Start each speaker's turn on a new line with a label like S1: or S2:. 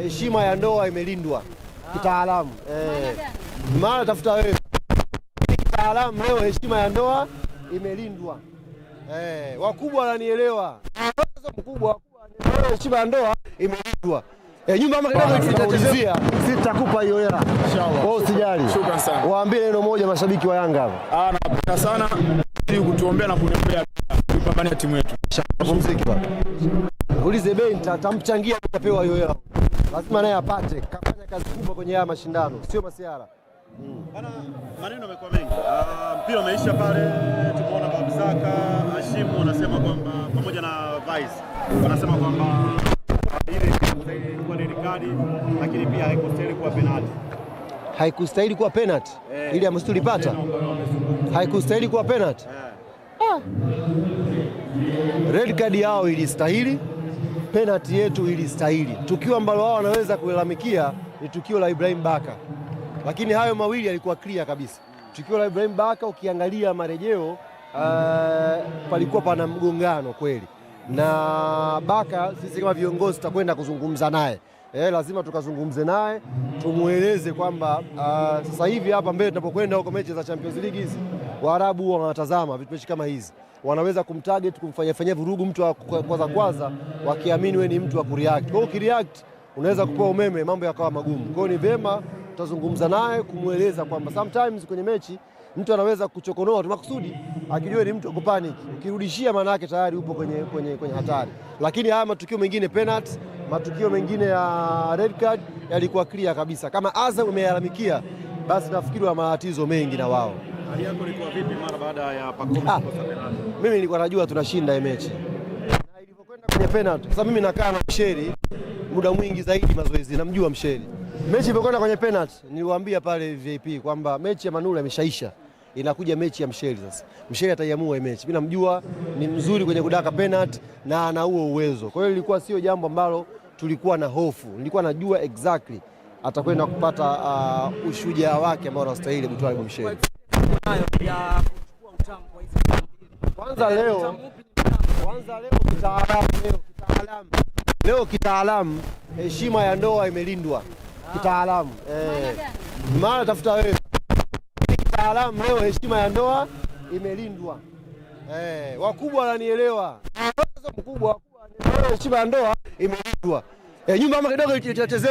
S1: heshima ya ndoa imelindwa kitaalamu. Maana tafuta wewe kitaalamu, leo heshima ya ndoa imelindwa. Wakubwa wananielewa. Mkubwa heshima ya ndoa imelindwa. Nyumba kama kidogo itatizia, sitakupa hiyo hela. Inshallah. Wewe usijali.
S2: Shukrani sana.
S1: Waambie neno moja mashabiki wa Yanga hapa.
S2: Napenda sana ili kutuombea na kuniombea kupambania timu yetu.
S1: Pumziki bwana. Ulize bei nitamchangia atapewa hiyo hela. Lazima naye apate. Kafanya kazi kubwa kwenye haya mashindano, sio masiara.
S3: Bana, maneno yamekuwa mengi. Mpira umeisha pale, tumeona Babzaka, Hashim wanasema kwamba pamoja na Vice wanasema kwamba ile ilikuwa ni kadi, lakini pia haikustahili kuwa penalty.
S1: Haikustahili kuwa penalty? Ile ambayo tulipata. Haikustahili kuwa penalty? Red card yao ilistahili, penalty yetu ilistahili. Tukio ambalo wao wanaweza kulalamikia ni tukio la Ibrahim Baka. Lakini hayo mawili yalikuwa clear kabisa. Tukio la Ibrahim Baka ukiangalia marejeo palikuwa pana mgongano kweli. Na Baka sisi kama viongozi tutakwenda kuzungumza naye. Lazima tukazungumze naye, tumueleze kwamba sasa hivi hapa mbele tunapokwenda huko mechi za Champions League hizi, Waarabu huwa wanatazama vitu mechi kama hizi. Wanaweza kumtarget, kumfanyia vurugu mtu wa kwanza wakiamini wewe ni mtu wa kureact. Kwa hiyo ukireact unaweza kupewa umeme, mambo yakawa magumu. Kwa hiyo ni vema tutazungumza naye kumueleza kwamba sometimes kwenye mechi mtu anaweza kuchokonoa tu makusudi akijua ni mtu wa kupanic. Ukirudishia maana yake tayari upo kwenye hatari. Lakini haya matukio mengine penalty, matukio mengine ya red card yalikuwa clear kabisa. Kama Azam umeyalalamikia, basi nafikiri wa matatizo mengi na wao.
S3: Hali yako ilikuwa vipi mara baada ya Pacome kukosa penalty?
S1: Mimi nilikuwa najua tunashinda hii mechi. Na ilivyokwenda kwenye penalty, sasa mimi nakaa na Msheri muda mwingi zaidi mazoezi, namjua Msheri. Mechi ilipokwenda kwenye penalty, niliwaambia pale VIP kwamba mechi ya Manula imeshaisha. Inakuja mechi ya Msheri sasa. Msheri ataiamua hii mechi. Mimi namjua ni mzuri kwenye kudaka penalty na ana huo uwezo. Kwa hiyo ilikuwa sio jambo ambalo tulikuwa na hofu. Nilikuwa najua exactly atakwenda kupata ushujaa wake ambao anastahili Mtwara Msheri. Kwanza leo kitaalamu heshima ya ndoa imelindwa kitaalamu. Maana tafuta wewe kitaalamu, leo heshima ya ndoa imelindwa. Wakubwa wananielewa. Mkubwa heshima ya ndoa imelindwa. Nyumba kama kidogo itatezea